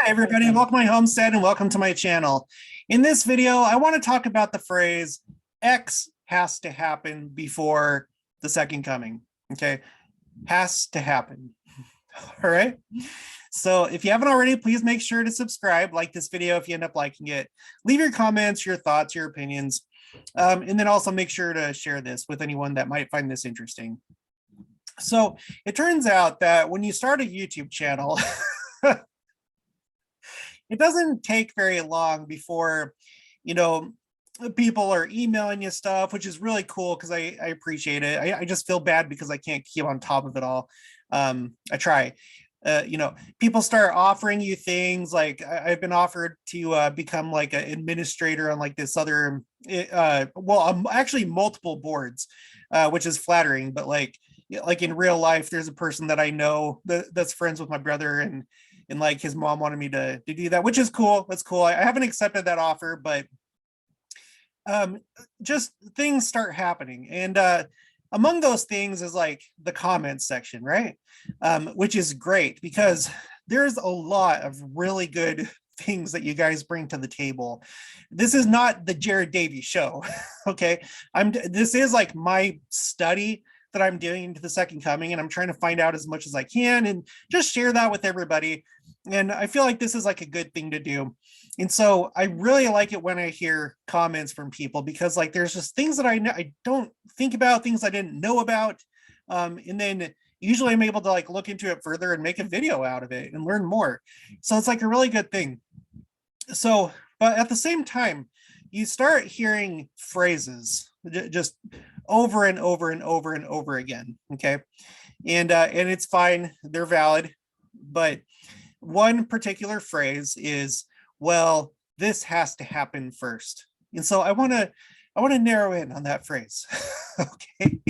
Hi everybody, welcome to my homestead and welcome to my channel. In this video, I want to talk about the phrase X has to happen before the second coming. Okay, has to happen. All right. So if you haven't already, please make sure to subscribe, like this video if you end up liking it. Leave your comments, your thoughts, your opinions, and then also make sure to share this with anyone that might find this interesting. So it turns out that when you start a YouTube channel, it doesn't take very long before, you know, people are emailing you stuff, which is really cool because I appreciate it. I just feel bad because I can't keep on top of it all. I try. People start offering you things like I've been offered to become like an administrator on like this other, actually multiple boards, which is flattering. But like in real life, there's a person that I know that's friends with my brother, and like his mom wanted me to do that, which is cool. That's cool. I haven't accepted that offer, but just things start happening. And among those things is like the comments section, right? Which is great because there's a lot of really good things that you guys bring to the table. This is not the Jared Davies show. Okay. This is like my study that I'm doing into the second coming, and I'm trying to find out as much as I can and just share that with everybody. And I feel like this is like a good thing to do. And so I really like it when I hear comments from people because like there's just things that I don't think about, things I didn't know about. And then usually I'm able to like look into it further and make a video out of it and learn more. So it's like a really good thing. So, but at the same time, you start hearing phrases just over and over and over and over again. Okay. And it's fine. They're valid. But one particular phrase is, well, this has to happen first. And so I want to narrow in on that phrase. Okay.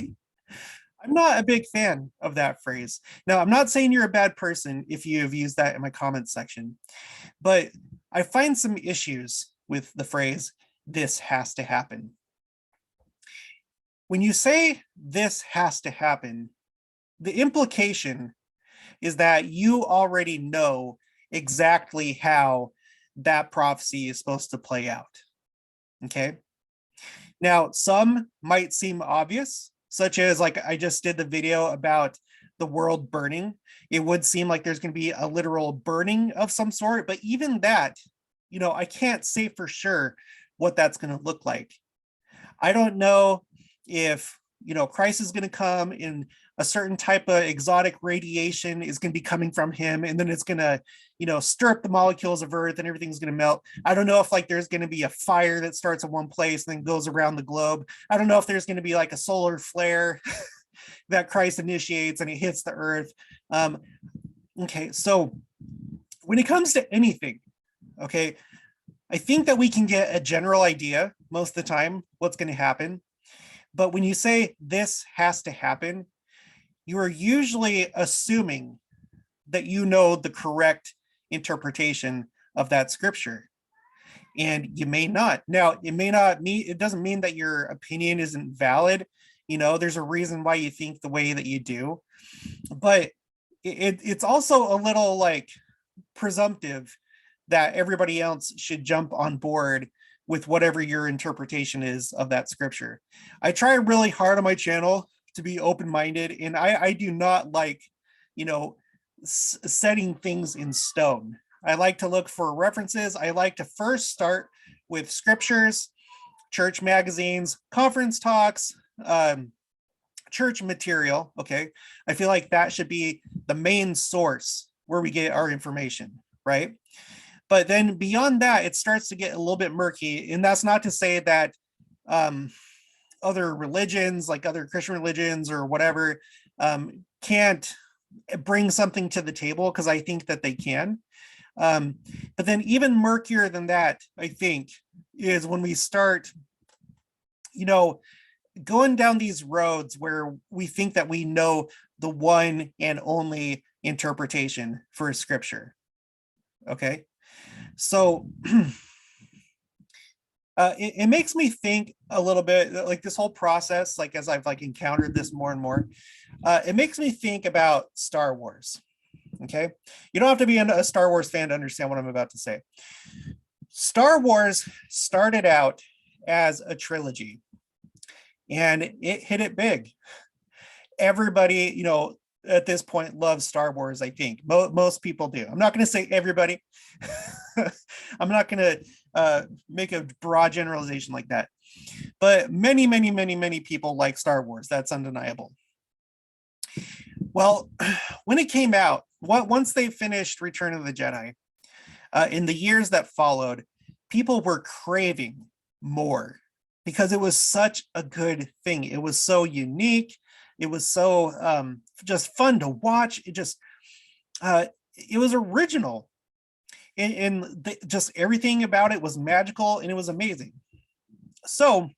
I'm not a big fan of that phrase. Now, I'm not saying you're a bad person if you have used that in my comments section, but I find some issues with the phrase, this has to happen. When you say this has to happen, the implication is that you already know exactly how that prophecy is supposed to play out. Okay. Now, some might seem obvious, such as like I just did the video about the world burning. It would seem like there's going to be a literal burning of some sort, but even that, I can't say for sure what that's going to look like. I don't know if, Christ is going to come in a certain type of exotic radiation is going to be coming from him, and then it's going to, stir up the molecules of Earth and everything's going to melt. I don't know if like there's going to be a fire that starts in one place and then goes around the globe. I don't know if there's going to be like a solar flare that Christ initiates and it hits the Earth. Okay, so when it comes to anything, okay, I think that we can get a general idea most of the time what's going to happen. But when you say this has to happen, you are usually assuming that you know the correct interpretation of that scripture. And you may not. Now, it doesn't mean that your opinion isn't valid. There's a reason why you think the way that you do. But it's also a little like presumptive that everybody else should jump on board with whatever your interpretation is of that scripture. I try really hard on my channel to be open-minded, and I do not like, setting things in stone. I like to look for references. I like to first start with scriptures, church magazines, conference talks, church material. Okay. I feel like that should be the main source where we get our information, right? But then beyond that, it starts to get a little bit murky. And that's not to say that other religions, like other Christian religions or whatever, can't bring something to the table, because I think that they can. But then even murkier than that, I think, is when we start, going down these roads where we think that we know the one and only interpretation for scripture. Okay. So it makes me think a little bit like this whole process, like as I've like encountered this more and more, it makes me think about Star Wars. Okay. You don't have to be a Star Wars fan to understand what I'm about to say. Star Wars started out as a trilogy and it hit it big. Everybody, at this point loves Star Wars, I think. Most people do. I'm not going to say everybody. I'm not going to make a broad generalization like that. But many, many, many, many people like Star Wars. That's undeniable. Well, when it came out, once they finished Return of the Jedi, in the years that followed, people were craving more because it was such a good thing. It was so unique. It was so just fun to watch. It was original. And just everything about it was magical and it was amazing. So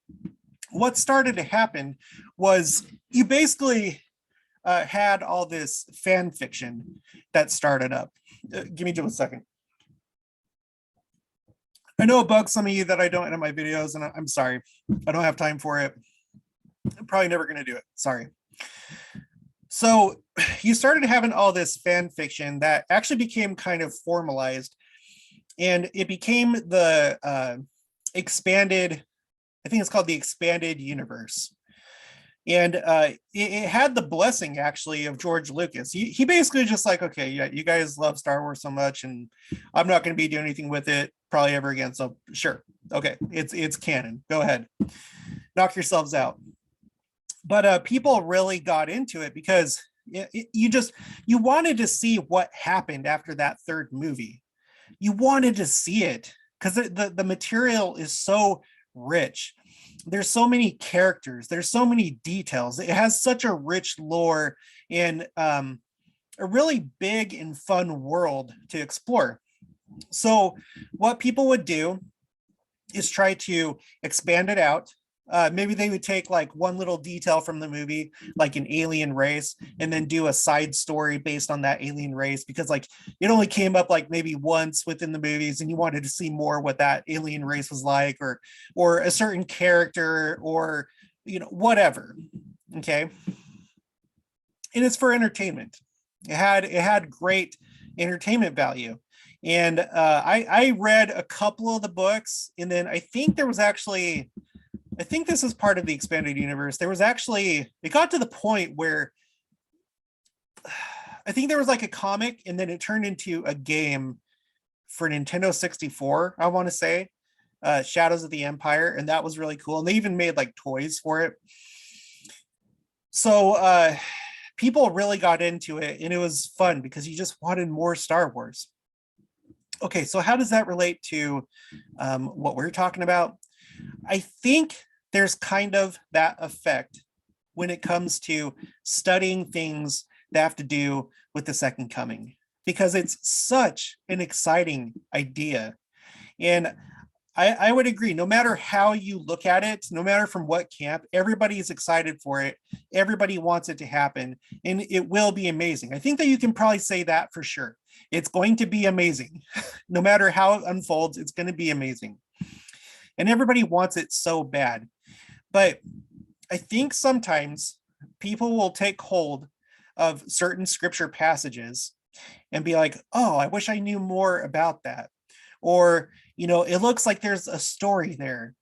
what started to happen was you basically had all this fan fiction that started up. Give me just a second. I know it bugs some of you that I don't edit my videos, and I'm sorry. I don't have time for it. I'm probably never going to do it. Sorry. So you started having all this fan fiction that actually became kind of formalized, and it became the expanded, I think it's called the expanded universe. And it had the blessing actually of George Lucas. He basically just like, okay, yeah, you guys love Star Wars so much, and I'm not going to be doing anything with it probably ever again. So sure, okay, it's canon. Go ahead, knock yourselves out. But people really got into it because you wanted to see what happened after that third movie. You wanted to see it because the material is so rich. There's so many characters, there's so many details. It has such a rich lore and a really big and fun world to explore. So what people would do is try to expand it out. Maybe they would take like one little detail from the movie, like an alien race, and then do a side story based on that alien race, because like it only came up like maybe once within the movies and you wanted to see more what that alien race was like, or a certain character, or whatever. Okay. And it's for entertainment. It had great entertainment value. And I read a couple of the books, and then I think this is part of the expanded universe. It got to the point where I think there was like a comic and then it turned into a game for Nintendo 64, I want to say, Shadows of the Empire. And that was really cool. And they even made like toys for it. So people really got into it and it was fun because you just wanted more Star Wars. Okay, so how does that relate to what we're talking about? I think there's kind of that effect when it comes to studying things that have to do with the second coming, because it's such an exciting idea. And I would agree, no matter how you look at it, no matter from what camp, everybody is excited for it. Everybody wants it to happen, and it will be amazing. I think that you can probably say that for sure. It's going to be amazing. No matter how it unfolds, it's going to be amazing. And everybody wants it so bad. But I think sometimes people will take hold of certain scripture passages and be like, oh, I wish I knew more about that. Or, it looks like there's a story there.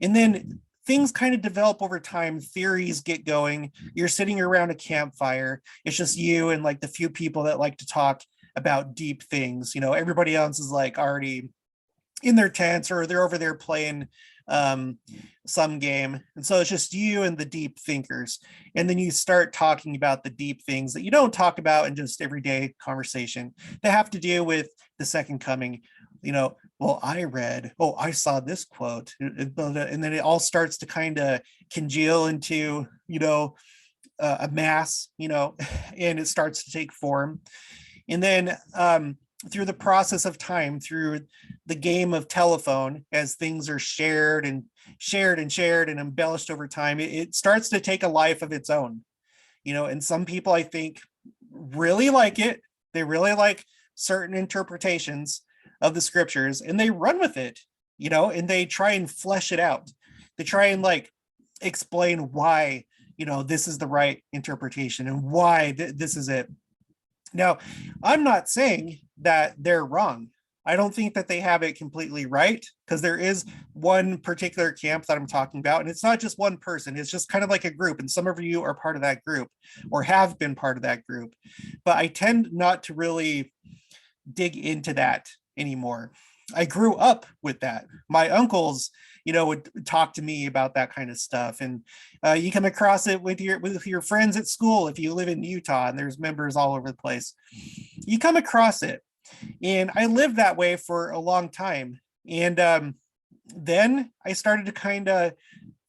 And then things kind of develop over time. Theories get going. You're sitting around a campfire. It's just you and like the few people that like to talk about deep things. Everybody else is like already in their tents, or they're over there playing some game. And so it's just you and the deep thinkers. And then you start talking about the deep things that you don't talk about in just everyday conversation that have to do with the second coming. Well, I saw this quote, and then it all starts to kind of congeal into, a mass, and it starts to take form. And then through the process of time, through the game of telephone, as things are shared and shared and shared and embellished over time, it starts to take a life of its own. And some people, I think, really like it. They really like certain interpretations of the scriptures, and they run with it, and they try and flesh it out. They try and like explain why, this is the right interpretation and why this is it. Now, I'm not saying that they're wrong. I don't think that they have it completely right, because there is one particular camp that I'm talking about, and it's not just one person, it's just kind of like a group. And some of you are part of that group or have been part of that group. But I tend not to really dig into that anymore. I grew up with that. My uncles, would talk to me about that kind of stuff, and you come across it with your friends at school if you live in Utah, and there's members all over the place. You come across it, and I lived that way for a long time. And then I started to kind of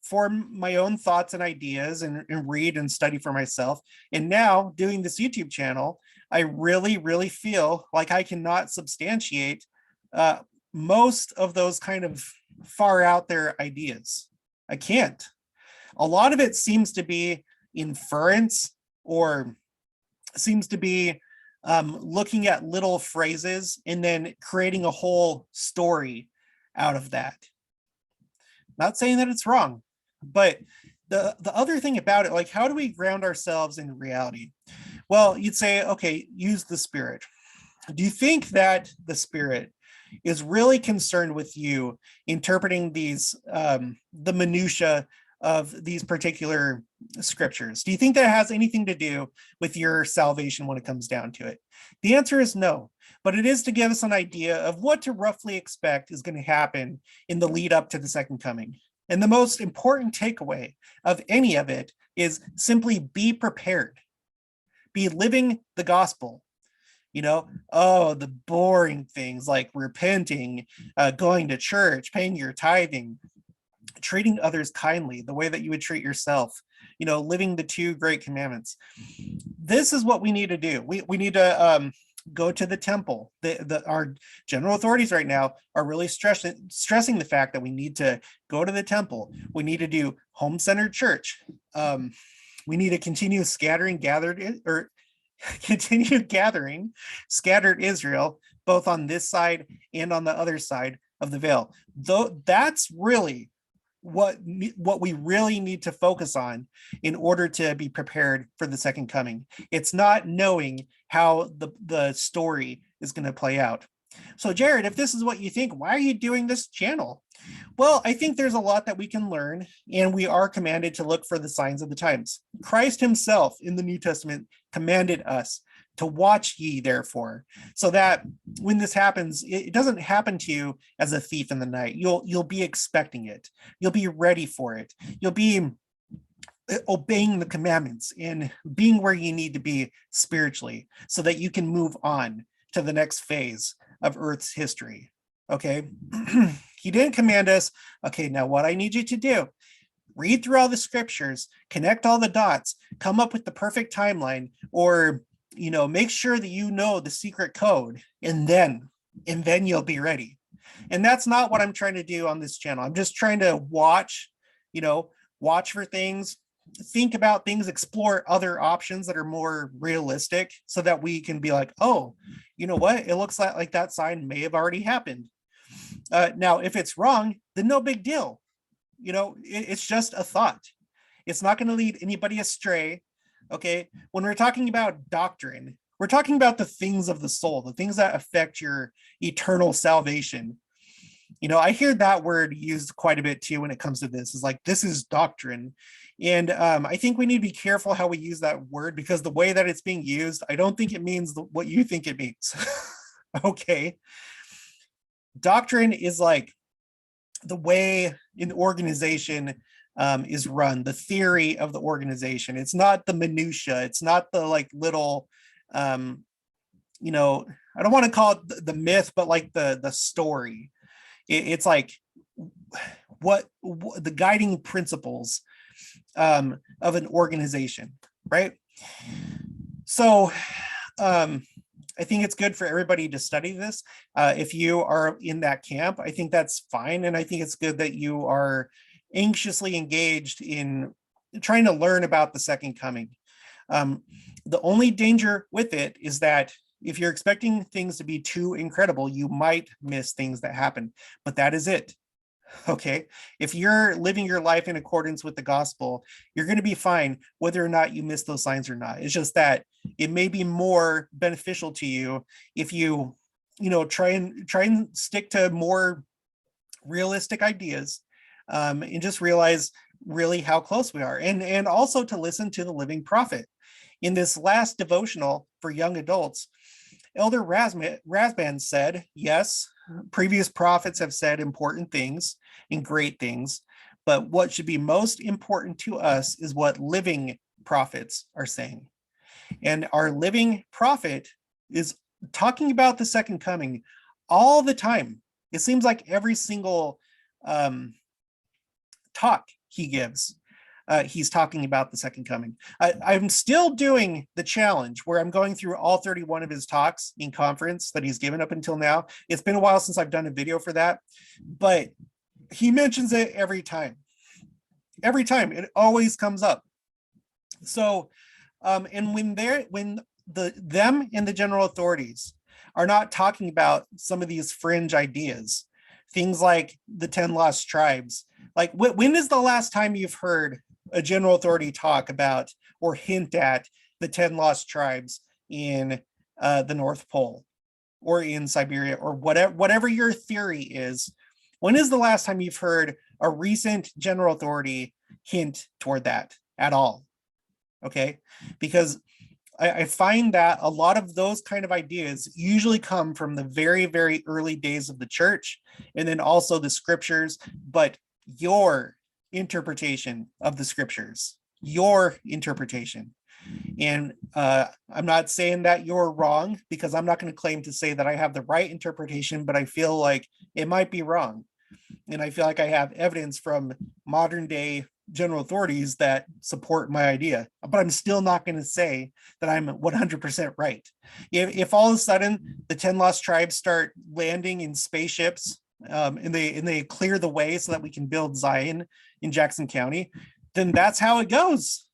form my own thoughts and ideas, and read and study for myself. And now doing this YouTube channel, I really, really feel like I cannot substantiate uh, most of those kind of far out there ideas. I can't. A lot of it seems to be inference, or seems to be looking at little phrases and then creating a whole story out of that. Not saying that it's wrong, but the other thing about it, like, how do we ground ourselves in reality? Well, you'd say, okay, use the Spirit. Do you think that the Spirit is really concerned with you interpreting these the minutia of these particular scriptures? Do you think that has anything to do with your salvation when it comes down to it? The answer is no, but it is to give us an idea of what to roughly expect is going to happen in the lead up to the second coming. And the most important takeaway of any of it is simply be prepared, be living the gospel. The boring things like repenting, going to church, paying your tithing, treating others kindly, the way that you would treat yourself, living the two great commandments. This is what we need to do. We need to go to the temple. Our general authorities right now are really stressing the fact that we need to go to the temple. We need to do home-centered church. We need to continue continue gathering scattered Israel, both on this side and on the other side of the veil. Though that's really what we really need to focus on in order to be prepared for the second coming. It's not knowing how the story is going to play out. So Jared, if this is what you think, why are you doing this channel? Well, I think there's a lot that we can learn, and we are commanded to look for the signs of the times. Christ himself in the New Testament commanded us to watch ye therefore, so that when this happens, it doesn't happen to you as a thief in the night. You'll be expecting it. You'll be ready for it. You'll be obeying the commandments and being where you need to be spiritually, so that you can move on to the next phase of Earth's history. Okay. He didn't command us, okay, now what I need you to do, read through all the scriptures, connect all the dots, come up with the perfect timeline, or make sure that you know the secret code, and then you'll be ready. And that's not what I'm trying to do on this channel. I'm just trying to watch for things, think about things, explore other options that are more realistic, so that we can be like, oh, you know what, it looks like that sign may have already happened. Now, if it's wrong, then no big deal. It's just a thought. It's not going to lead anybody astray. Okay. When we're talking about doctrine, we're talking about the things of the soul, the things that affect your eternal salvation. I hear that word used quite a bit too when it comes to this. Is like, this is doctrine. And I think we need to be careful how we use that word, because the way that it's being used, I don't think it means what you think it means. Okay. Doctrine is like the way an organization is run, the theory of the organization. It's not the minutia. It's not the like little, I don't want to call it the myth, but like the story. It's like what the guiding principles of an organization, right? So I think it's good for everybody to study this. If you are in that camp, I think that's fine. And I think it's good that you are anxiously engaged in trying to learn about the second coming. The only danger with it is that if you're expecting things to be too incredible, you might miss things that happen, but that is it. Okay. If you're living your life in accordance with the gospel, you're going to be fine whether or not you miss those signs or not. It's just that it may be more beneficial to you if you, try and stick to more realistic ideas, and just realize really how close we are, and also to listen to the living prophet. In this last devotional for young adults, Elder Rasband said, yes, previous prophets have said important things and great things, but what should be most important to us is what living prophets are saying. And our living prophet is talking about the second coming all the time. It seems like every single talk he gives, he's talking about the second coming. I'm still doing the challenge where I'm going through all 31 of his talks in conference that he's given up until now. It's been a while since I've done a video for that, but he mentions it every time. Every time it always comes up. So, and when them and the general authorities are not talking about some of these fringe ideas, things like the 10 lost tribes, like when is the last time you've heard a general authority talk about or hint at the 10 lost tribes in the North Pole or in Siberia or whatever your theory is? When is the last time you've heard a recent general authority hint toward that at all? Okay, because I find that a lot of those kind of ideas usually come from the very, very early days of the church, and then also the scriptures, but your interpretation of the scriptures, your interpretation. And I'm not saying that you're wrong, because I'm not going to claim to say that I have the right interpretation, but I feel like it might be wrong. And I feel like I have evidence from modern day general authorities that support my idea, but I'm still not going to say that I'm 100% right. If all of a sudden the 10 lost tribes start landing in spaceships, and they clear the way so that we can build Zion in Jackson County, then that's how it goes.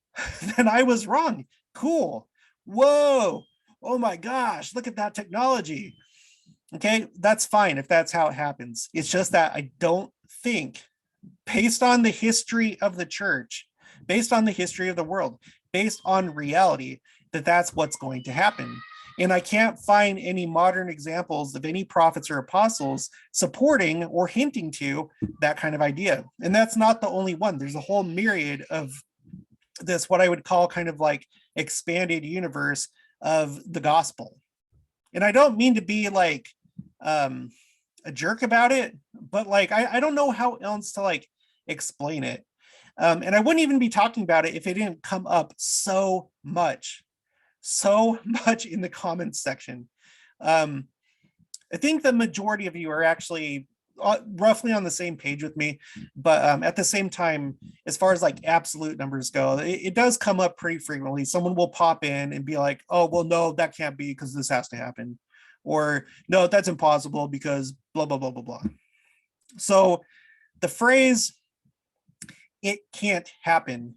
Then I was wrong. Cool. Whoa. Oh my gosh, look at that technology. Okay, that's fine if that's how it happens. It's just that I don't think, based on the history of the church, based on the history of the world, based on reality, that that's what's going to happen. And I can't find any modern examples of any prophets or apostles supporting or hinting to that kind of idea. And that's not the only one. There's a whole myriad of this, what I would call kind of like expanded universe of the gospel. And I don't mean to be like a jerk about it, but like I don't know how else to like explain it. And I wouldn't even be talking about it if it didn't come up so much in the comments section. I think the majority of you are actually roughly on the same page with me, but at the same time, as far as like absolute numbers go, it does come up pretty frequently. Someone will pop in and be like, oh, well, no, that can't be because this has to happen. Or no, that's impossible because blah, blah, blah, blah, blah. So the phrase, it can't happen,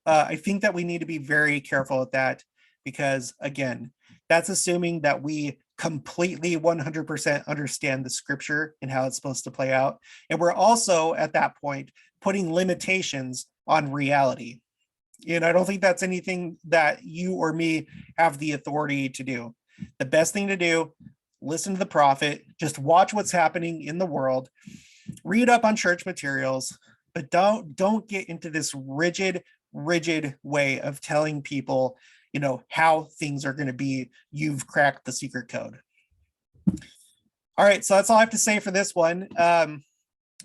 I think that we need to be very careful with that, because again, that's assuming that we completely 100% understand the scripture and how it's supposed to play out. And we're also at that point putting limitations on reality. And I don't think that's anything that you or me have the authority to do. The best thing to do, listen to the prophet, just watch what's happening in the world, read up on church materials, but don't get into this rigid way of telling people, how things are going to be. You've cracked the secret code. All right, so that's all I have to say for this one.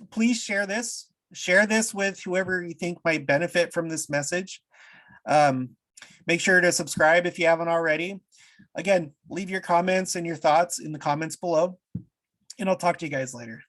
Please share this with whoever you think might benefit from this message. Make sure to subscribe if you haven't already. Again, leave your comments and your thoughts in the comments below, and I'll talk to you guys later.